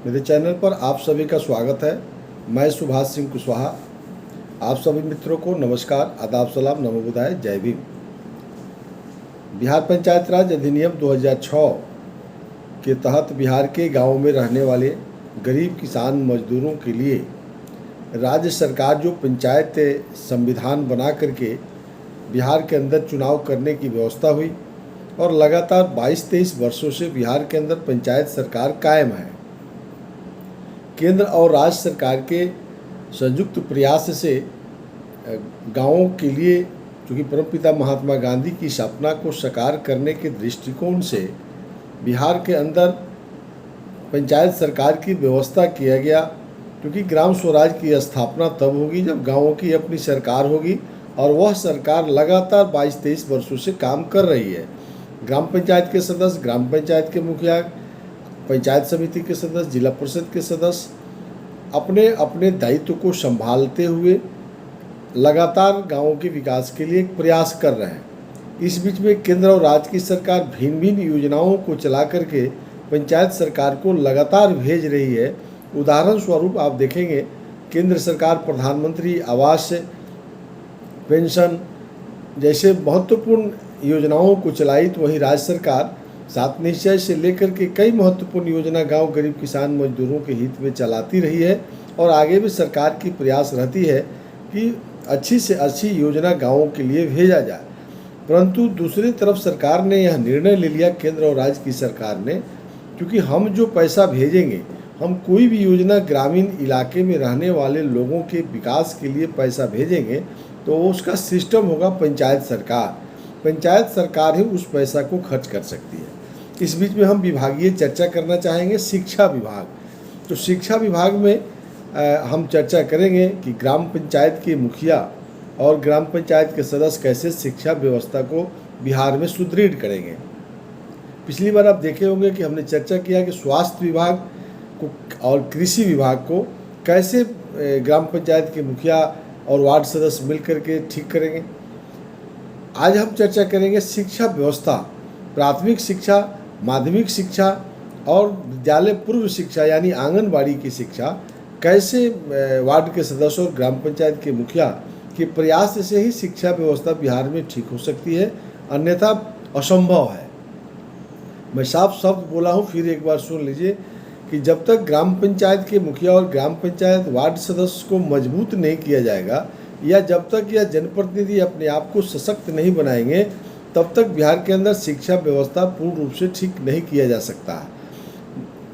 मेरे चैनल पर आप सभी का स्वागत है। मैं सुभाष सिंह कुशवाहा। आप सभी मित्रों को नमस्कार, आदाब, सलाम, नमो बुधाय, जय भीम। बिहार पंचायत राज अधिनियम 2006 के तहत बिहार के गांवों में रहने वाले गरीब किसान मजदूरों के लिए राज्य सरकार जो पंचायत संविधान बना करके बिहार के अंदर चुनाव करने की व्यवस्था हुई और लगातार 22-23 वर्षों से बिहार के अंदर पंचायत सरकार कायम है। केंद्र और राज्य सरकार के संयुक्त प्रयास से गांवों के लिए, चूँकि परमपिता महात्मा गांधी की सपना को साकार करने के दृष्टिकोण से बिहार के अंदर पंचायत सरकार की व्यवस्था किया गया। क्योंकि ग्राम स्वराज की स्थापना तब होगी जब गांवों की अपनी सरकार होगी, और वह सरकार लगातार 22-23 वर्षों से काम कर रही है। ग्राम पंचायत के सदस्य, ग्राम पंचायत के मुखिया, पंचायत समिति के सदस्य, जिला परिषद के सदस्य अपने अपने दायित्व को संभालते हुए लगातार गांवों के विकास के लिए एक प्रयास कर रहे हैं। इस बीच में केंद्र और राज्य की सरकार भिन्न भिन्न योजनाओं को चला करके पंचायत सरकार को लगातार भेज रही है। उदाहरण स्वरूप आप देखेंगे, केंद्र सरकार प्रधानमंत्री आवास पेंशन जैसे महत्वपूर्ण योजनाओं को चलाई, तो वहीं राज्य सरकार 7 निश्चय से लेकर के कई महत्वपूर्ण योजना गांव गरीब किसान मजदूरों के हित में चलाती रही है। और आगे भी सरकार की प्रयास रहती है कि अच्छी से अच्छी योजना गांवों के लिए भेजा जाए। परंतु दूसरी तरफ सरकार ने यह निर्णय ले लिया, केंद्र और राज्य की सरकार ने, क्योंकि हम जो पैसा भेजेंगे, हम कोई भी योजना ग्रामीण इलाके में रहने वाले लोगों के विकास के लिए पैसा भेजेंगे तो उसका सिस्टम होगा पंचायत सरकार। पंचायत सरकार ही उस पैसा को खर्च कर सकती है। इस बीच में हम विभागीय चर्चा करना चाहेंगे। शिक्षा विभाग, तो शिक्षा विभाग में हम चर्चा करेंगे कि ग्राम पंचायत के मुखिया और ग्राम पंचायत के सदस्य कैसे शिक्षा व्यवस्था को बिहार में सुदृढ़ करेंगे। पिछली बार आप देखे होंगे कि हमने चर्चा किया कि स्वास्थ्य विभाग को और कृषि विभाग को कैसे ग्राम पंचायत के मुखिया और वार्ड सदस्य मिलकर के ठीक करेंगे। आज हम चर्चा करेंगे शिक्षा व्यवस्था, प्राथमिक शिक्षा, माध्यमिक शिक्षा और विद्यालय पूर्व शिक्षा यानी आंगनबाड़ी की शिक्षा कैसे वार्ड के सदस्य और ग्राम पंचायत के मुखिया के प्रयास से ही शिक्षा व्यवस्था बिहार में ठीक हो सकती है, अन्यथा असंभव है। मैं साफ शब्द बोला हूँ, फिर एक बार सुन लीजिए कि जब तक ग्राम पंचायत के मुखिया और ग्राम पंचायत वार्ड सदस्य को मजबूत नहीं किया जाएगा, या जब तक यह जनप्रतिनिधि अपने आप को सशक्त नहीं बनाएंगे, तब तक बिहार के अंदर शिक्षा व्यवस्था पूर्ण रूप से ठीक नहीं किया जा सकता।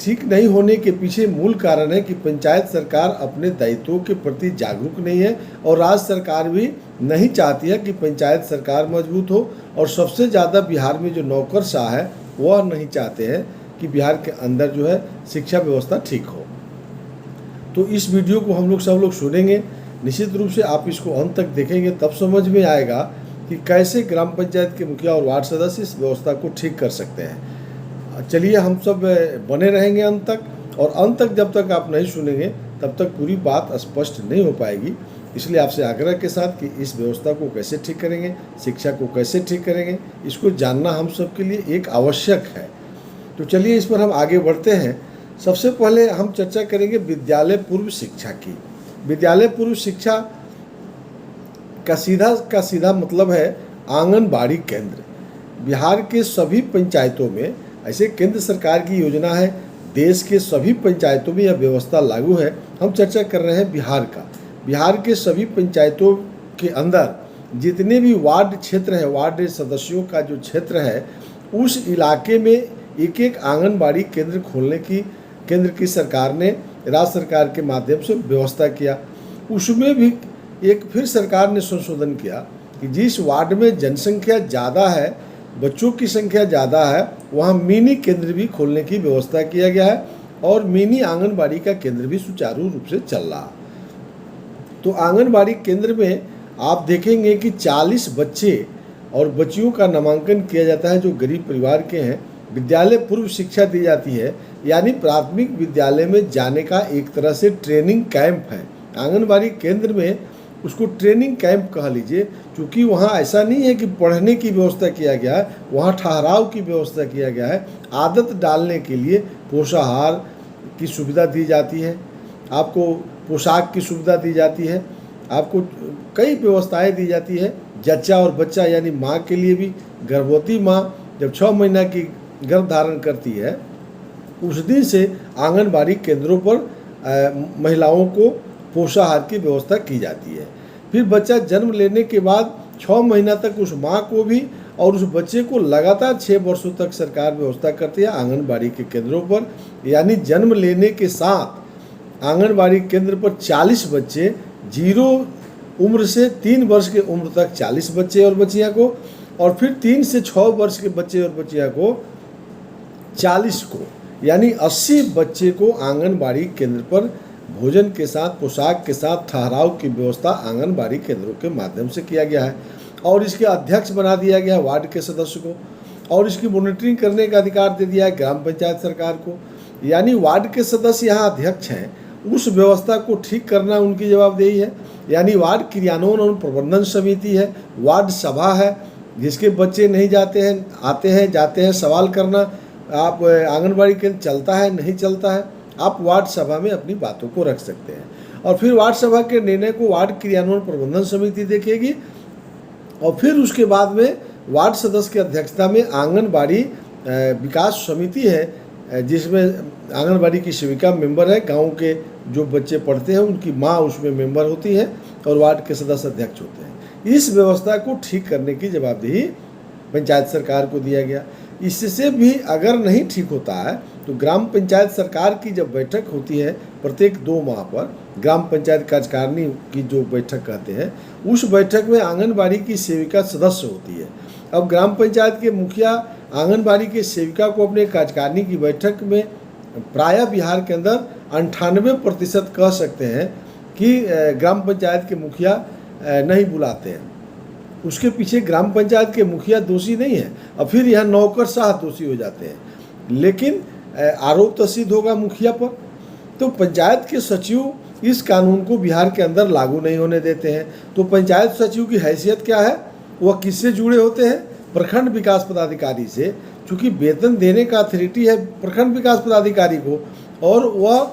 ठीक नहीं होने के पीछे मूल कारण है कि पंचायत सरकार अपने दायित्वों के प्रति जागरूक नहीं है, और राज्य सरकार भी नहीं चाहती है कि पंचायत सरकार मजबूत हो। और सबसे ज़्यादा बिहार में जो नौकरशाह है वह नहीं चाहते हैं कि बिहार के अंदर जो है शिक्षा व्यवस्था ठीक हो। तो इस वीडियो को हम लोग सब लोग सुनेंगे, निश्चित रूप से आप इसको अंत तक देखेंगे, तब समझ में आएगा कि कैसे ग्राम पंचायत के मुखिया और वार्ड सदस्य इस व्यवस्था को ठीक कर सकते हैं। चलिए हम सब बने रहेंगे अंत तक, और अंत तक जब तक आप नहीं सुनेंगे तब तक पूरी बात स्पष्ट नहीं हो पाएगी। इसलिए आपसे आग्रह के साथ कि इस व्यवस्था को कैसे ठीक करेंगे, शिक्षा को कैसे ठीक करेंगे, इसको जानना हम सब के लिए एक आवश्यक है। तो चलिए इस पर हम आगे बढ़ते हैं। सबसे पहले हम चर्चा करेंगे विद्यालय पूर्व शिक्षा की। विद्यालय पूर्व शिक्षा का सीधा मतलब है आंगनबाड़ी केंद्र। बिहार के सभी पंचायतों में, ऐसे केंद्र सरकार की योजना है, देश के सभी पंचायतों में यह व्यवस्था लागू है। हम चर्चा कर रहे हैं बिहार का। बिहार के सभी पंचायतों के अंदर जितने भी वार्ड क्षेत्र है, वार्ड सदस्यों का जो क्षेत्र है, उस इलाके में एक एक आंगनबाड़ी केंद्र खोलने की केंद्र की सरकार ने राज्य सरकार के माध्यम से व्यवस्था किया। उसमें भी एक फिर सरकार ने संशोधन किया कि जिस वार्ड में जनसंख्या ज़्यादा है, बच्चों की संख्या ज़्यादा है, वहाँ मिनी केंद्र भी खोलने की व्यवस्था किया गया है, और मिनी आंगनबाड़ी का केंद्र भी सुचारू रूप से चल रहा। तो आंगनबाड़ी केंद्र में आप देखेंगे कि 40 बच्चे और बच्चियों का नामांकन किया जाता है जो गरीब परिवार के हैं। विद्यालय पूर्व शिक्षा दी जाती है, यानी प्राथमिक विद्यालय में जाने का एक तरह से ट्रेनिंग कैंप है। आंगनबाड़ी केंद्र में उसको ट्रेनिंग कैंप कह लीजिए, क्योंकि वहाँ ऐसा नहीं है कि पढ़ने की व्यवस्था किया गया है, वहाँ ठहराव की व्यवस्था किया गया है। आदत डालने के लिए पोषाहार, की सुविधा दी जाती है, आपको पोशाक की सुविधा दी जाती है, आपको कई व्यवस्थाएं दी जाती है। जच्चा और बच्चा यानी माँ के लिए भी, गर्भवती माँ जब 6 महीना की गर्भ धारण करती है उस दिन से आंगनबाड़ी केंद्रों पर महिलाओं को पोषाहार की व्यवस्था की जाती है। फिर बच्चा जन्म लेने के बाद 6 महीना तक उस माँ को भी और उस बच्चे को लगातार 6 वर्षों तक सरकार व्यवस्था करती है आंगनबाड़ी के केंद्रों पर। यानी जन्म लेने के साथ आंगनबाड़ी केंद्र पर 40 बच्चे, 0 उम्र से 3 वर्ष के उम्र तक 40 बच्चे और बच्चियाँ को, और फिर 3 से 6 वर्ष के बच्चे और बच्चियाँ को 40 को, यानी 80 बच्चे को आंगनबाड़ी केंद्र पर भोजन के साथ, पोशाक के साथ ठहराव की व्यवस्था आंगनबाड़ी केंद्रों के माध्यम से किया गया है। और इसके अध्यक्ष बना दिया गया है वार्ड के सदस्य को, और इसकी मॉनिटरिंग करने का अधिकार दे दिया है ग्राम पंचायत सरकार को। यानी वार्ड के सदस्य यहाँ अध्यक्ष हैं, उस व्यवस्था को ठीक करना उनकी जवाबदेही है। यानी वार्ड क्रियान्वयन और प्रबंधन समिति है, वार्ड सभा है, जिसके बच्चे नहीं जाते हैं, आते हैं जाते हैं, सवाल करना, आप आंगनबाड़ी केंद्र चलता है नहीं चलता है, आप वार्ड सभा में अपनी बातों को रख सकते हैं। और फिर वार्ड सभा के निर्णय को वार्ड क्रियान्वयन प्रबंधन समिति देखेगी, और फिर उसके बाद में वार्ड सदस्य की अध्यक्षता में आंगनबाड़ी विकास समिति है, जिसमें आंगनबाड़ी की सेविका मेंबर है, गांव के जो बच्चे पढ़ते हैं उनकी माँ उसमें मेंबर होती है, और वार्ड के सदस्य अध्यक्ष होते हैं। इस व्यवस्था को ठीक करने की जवाबदेही पंचायत सरकार को दिया गया। इससे भी अगर नहीं ठीक होता है तो ग्राम पंचायत सरकार की जब बैठक होती है प्रत्येक 2 माह पर, ग्राम पंचायत कार्यकारिणी की जो बैठक कहते हैं, उस बैठक में आंगनबाड़ी की सेविका सदस्य होती है। अब ग्राम पंचायत के मुखिया आंगनबाड़ी के सेविका को अपने कार्यकारिणी की बैठक में प्रायः बिहार के अंदर 98% कह सकते हैं कि ग्राम पंचायत के मुखिया नहीं बुलाते हैं। उसके पीछे ग्राम पंचायत के मुखिया दोषी नहीं है, और फिर यह नौकरशाह दोषी हो जाते हैं, लेकिन आरोप तो सिद्ध होगा मुखिया पर। तो पंचायत के सचिव इस कानून को बिहार के अंदर लागू नहीं होने देते हैं। तो पंचायत सचिव की हैसियत क्या है, वह किससे जुड़े होते हैं? प्रखंड विकास पदाधिकारी से, चूँकि वेतन देने का अथॉरिटी है प्रखंड विकास पदाधिकारी को, और वह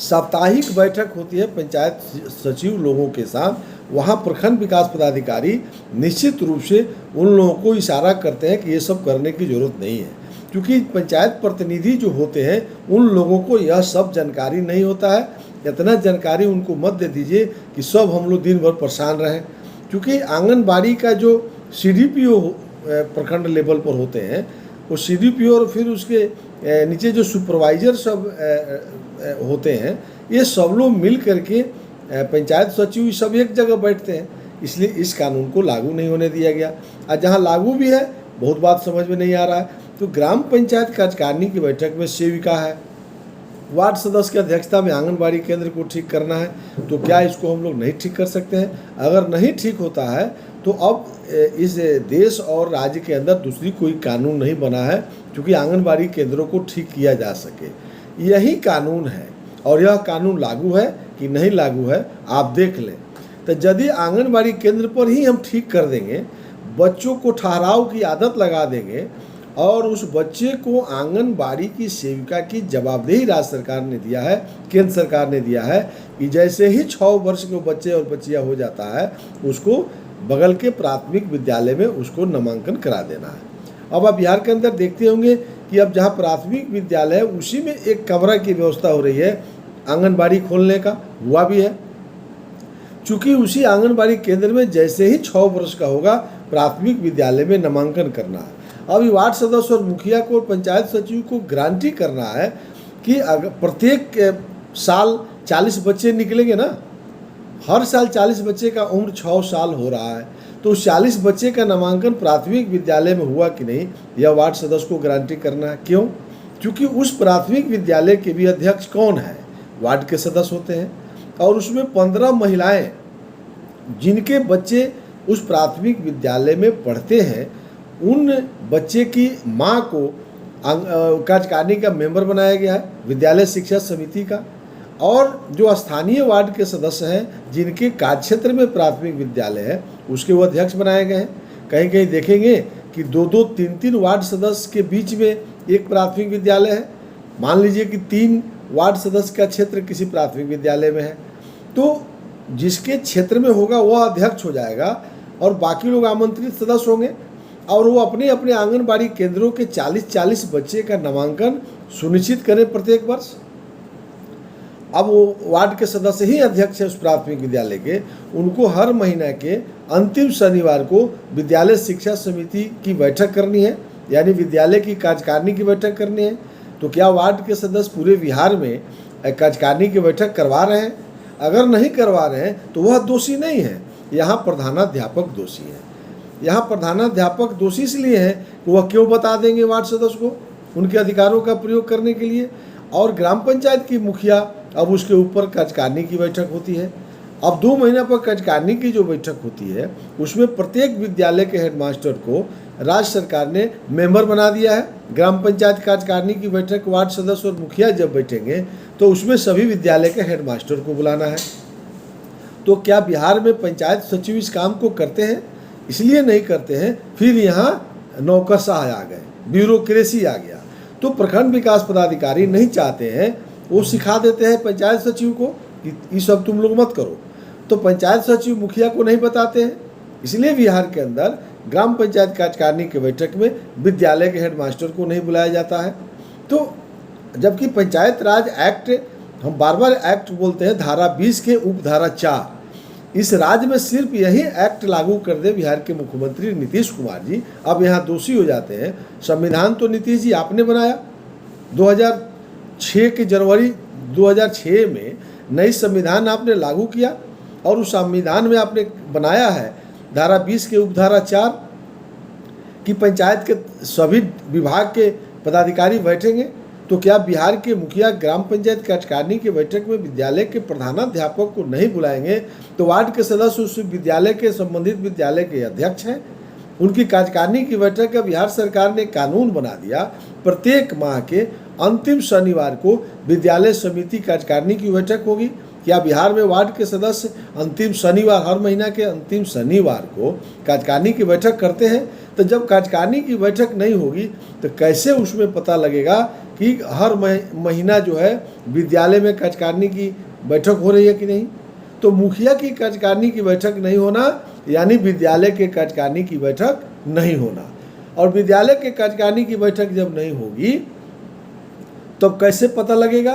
साप्ताहिक बैठक होती है पंचायत सचिव लोगों के साथ। वहाँ प्रखंड विकास पदाधिकारी निश्चित रूप से उन लोगों को इशारा करते हैं कि ये सब करने की ज़रूरत नहीं है, क्योंकि पंचायत प्रतिनिधि जो होते हैं उन लोगों को यह सब जानकारी नहीं होता है। इतना जानकारी उनको मत दे दीजिए कि सब हम लोग दिन भर परेशान रहें, क्योंकि आंगनबाड़ी का जो CDPO प्रखंड लेवल पर होते हैं, वो CDPO और फिर उसके नीचे जो सुपरवाइजर सब होते हैं, ये सब लोग मिल करके पंचायत सचिव सब एक जगह बैठते हैं। इसलिए इस कानून को लागू नहीं होने दिया गया। और जहाँ लागू भी है बहुत बात समझ में नहीं आ रहा है। तो ग्राम पंचायत कार्यकारिणी की बैठक में सेविका है, वार्ड सदस्य की अध्यक्षता में आंगनबाड़ी केंद्र को ठीक करना है। तो क्या इसको हम लोग नहीं ठीक कर सकते हैं? अगर नहीं ठीक होता है तो अब इस देश और राज्य के अंदर दूसरी कोई कानून नहीं बना है क्योंकि आंगनबाड़ी केंद्रों को ठीक किया जा सके। यही कानून है, और यह कानून लागू है कि नहीं लागू है आप देख लें। तो यदि आंगनबाड़ी केंद्र पर ही हम ठीक कर देंगे, बच्चों को ठहराव की आदत लगा देंगे, और उस बच्चे को आंगनबाड़ी की सेविका की जवाबदेही राज्य सरकार ने दिया है, केंद्र सरकार ने दिया है कि जैसे ही 6 वर्ष के बच्चे और बच्चियाँ हो जाता है उसको बगल के प्राथमिक विद्यालय में उसको नामांकन करा देना है। अब आप बिहार के अंदर देखते होंगे कि अब जहाँ प्राथमिक विद्यालय है उसी में एक कमरा की व्यवस्था हो रही है आंगनबाड़ी खोलने का, हुआ भी है। चूँकि उसी आंगनबाड़ी केंद्र में जैसे ही 6 वर्ष का होगा प्राथमिक विद्यालय में नामांकन करना है। अब वार्ड सदस्य और मुखिया को, पंचायत सचिव को गारंटी करना है कि अगर प्रत्येक साल 40 बच्चे निकलेंगे ना, हर साल 40 बच्चे का उम्र 6 साल हो रहा है, तो उस 40 बच्चे का नामांकन प्राथमिक विद्यालय में हुआ कि नहीं, यह वार्ड सदस्य को गारंटी करना है। क्यों? क्योंकि उस प्राथमिक विद्यालय के भी अध्यक्ष कौन है? वार्ड के सदस्य होते हैं, और उसमें 15 महिलाएं जिनके बच्चे उस प्राथमिक विद्यालय में पढ़ते हैं, उन बच्चे की माँ को कार्यकारिणी का मेंबर बनाया गया है विद्यालय शिक्षा समिति का। और जो स्थानीय वार्ड के सदस्य हैं जिनके कार्यक्षेत्र में प्राथमिक विद्यालय है उसके वो अध्यक्ष बनाए गए हैं। कहीं कहीं देखेंगे कि 2-2, 3-3 वार्ड सदस्य के बीच में एक प्राथमिक विद्यालय है, मान लीजिए कि 3 वार्ड सदस्य का क्षेत्र किसी प्राथमिक विद्यालय में है, तो जिसके क्षेत्र में होगा वह अध्यक्ष हो जाएगा और बाकी लोग आमंत्रित सदस्य होंगे और वो अपने अपने आंगनबाड़ी केंद्रों के 40-40 बच्चे का नामांकन सुनिश्चित करें प्रत्येक वर्ष। अब वो वार्ड के सदस्य ही अध्यक्ष है उस प्राथमिक विद्यालय के, उनको हर महीने के अंतिम शनिवार को विद्यालय शिक्षा समिति की बैठक करनी है, यानी विद्यालय की कार्यकारिणी की बैठक करनी है। तो क्या वार्ड के सदस्य पूरे बिहार में कार्यकारिणी की बैठक करवा रहे हैं? अगर नहीं करवा रहे हैं तो वह दोषी नहीं है, यहाँ प्रधानाध्यापक दोषी है। यहाँ प्रधानाध्यापक दोषी इसलिए है कि वह क्यों बता देंगे वार्ड सदस्य को उनके अधिकारों का प्रयोग करने के लिए। और ग्राम पंचायत की मुखिया अब उसके ऊपर कार्यकारिणी की बैठक होती है। अब 2 महीना पर कार्यकारिणी की जो बैठक होती है उसमें प्रत्येक विद्यालय के हेडमास्टर को राज्य सरकार ने मेंबर बना दिया है। ग्राम पंचायत कार्यकारिणी की बैठक वार्ड सदस्य और मुखिया जब बैठेंगे तो उसमें सभी विद्यालय के हेडमास्टर को बुलाना है। तो क्या बिहार में पंचायत सचिव इस काम को करते हैं? इसलिए नहीं करते हैं, फिर यहाँ नौकरशाह आ गए, ब्यूरोक्रेसी आ गया। तो प्रखंड विकास पदाधिकारी नहीं चाहते हैं, वो सिखा देते हैं पंचायत सचिव को कि ये सब तुम लोग मत करो। तो पंचायत सचिव मुखिया को नहीं बताते हैं, इसलिए बिहार के अंदर ग्राम पंचायत कार्यकारिणी की बैठक में विद्यालय के हेडमास्टर को नहीं बुलाया जाता है। तो जबकि पंचायत राज एक्ट, हम बार बार एक्ट बोलते हैं, धारा 20 के उपधारा 4, इस राज्य में सिर्फ यही एक्ट लागू कर दे बिहार के मुख्यमंत्री नीतीश कुमार जी, अब यहाँ दोषी हो जाते हैं। संविधान तो नीतीश जी आपने बनाया, 2006 के जनवरी 2006 में नई संविधान आपने लागू किया और उस संविधान में आपने बनाया है धारा 20 के उपधारा 4 कि पंचायत के सभी विभाग के पदाधिकारी बैठेंगे। तो क्या बिहार के मुखिया ग्राम पंचायत कार्यकारिणी की बैठक में विद्यालय के प्रधानाध्यापक को नहीं बुलाएंगे तो वार्ड के सदस्य उस विद्यालय के संबंधित विद्यालय के अध्यक्ष हैं, उनकी कार्यकारिणी की बैठक का बिहार सरकार ने कानून बना दिया। प्रत्येक माह के अंतिम शनिवार को विद्यालय समिति कार्यकारिणी की बैठक होगी। क्या बिहार में वार्ड के सदस्य अंतिम शनिवार, हर महीना के अंतिम शनिवार को कार्यकारिणी की बैठक करते हैं? तो जब कार्यकारिणी की बैठक नहीं होगी तो कैसे उसमें पता लगेगा कि हर महीना जो है विद्यालय में कार्यकारिणी की बैठक हो रही है कि नहीं? तो मुखिया की कार्यकारिणी की बैठक नहीं होना यानी विद्यालय के कार्यकारिणी की बैठक नहीं होना। और विद्यालय के कार्यकारिणी की बैठक जब नहीं होगी तो कैसे पता लगेगा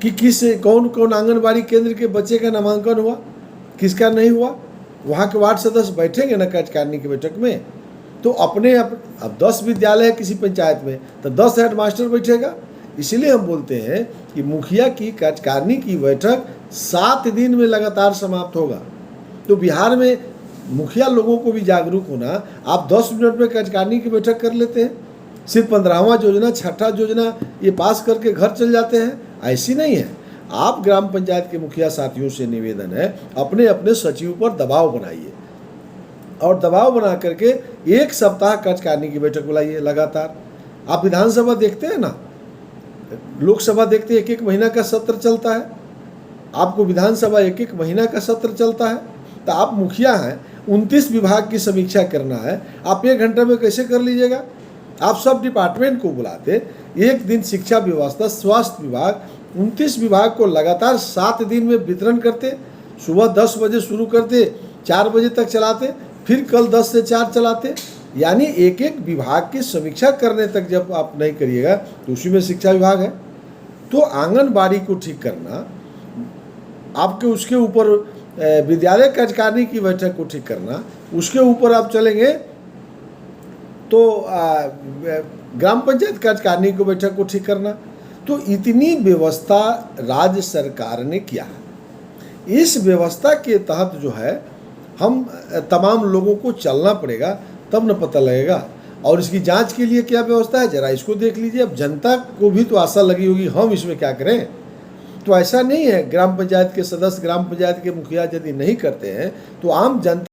कि कौन कौन आंगनबाड़ी केंद्र के बच्चे का नामांकन हुआ, किसका नहीं हुआ? वहाँ के वार्ड सदस्य बैठेंगे ना कार्यकारिणी की बैठक में। तो अब 10 विद्यालय है किसी पंचायत में तो 10 हेडमास्टर बैठेगा। इसलिए हम बोलते हैं कि मुखिया की कार्यकारिणी की बैठक 7 दिन में लगातार समाप्त होगा। तो बिहार में मुखिया लोगों को भी जागरूक होना, आप 10 मिनट में कार्यकारिणी की बैठक कर लेते हैं, सिर्फ 15वां योजना 6ठा योजना ये पास करके घर चल जाते हैं, ऐसी नहीं है। आप ग्राम पंचायत के मुखिया साथियों से निवेदन है, अपने अपने सचिव पर दबाव बनाइए और दबाव बना करके 1 सप्ताह कार्यकारिणी की बैठक बुलाइए लगातार। आप विधानसभा देखते हैं ना, लोकसभा देखते हैं 1-1 महीना का सत्र चलता है, आपको विधानसभा 1-1 महीना का सत्र चलता है। तो आप मुखिया हैं, 29 विभाग की समीक्षा करना है, आप 1 घंटे में कैसे कर लीजिएगा? आप सब डिपार्टमेंट को बुलाते, एक दिन शिक्षा व्यवस्था, स्वास्थ्य विभाग, 29 विभाग को लगातार 7 दिन में वितरण करते, सुबह 10 बजे शुरू करते, 4 बजे तक चलाते, फिर कल 10 से 4 चलाते। यानी एक एक विभाग की समीक्षा करने तक जब आप नहीं करिएगा तो उसी में शिक्षा विभाग है। तो आंगनबाड़ी को ठीक करना, आपके उसके ऊपर विद्यालय कार्यकारिणी की बैठक को ठीक करना, उसके ऊपर आप चलेंगे तो ग्राम पंचायत कार्यकारिणी की बैठक को ठीक करना। तो इतनी व्यवस्था राज्य सरकार ने किया है। इस व्यवस्था के तहत जो है हम तमाम लोगों को चलना पड़ेगा, तब न पता लगेगा। और इसकी जांच के लिए क्या व्यवस्था है जरा इसको देख लीजिए। अब जनता को भी तो आशा लगी होगी हम इसमें क्या करें। तो ऐसा नहीं है, ग्राम पंचायत के सदस्य, ग्राम पंचायत के मुखिया यदि नहीं करते हैं तो आम जनता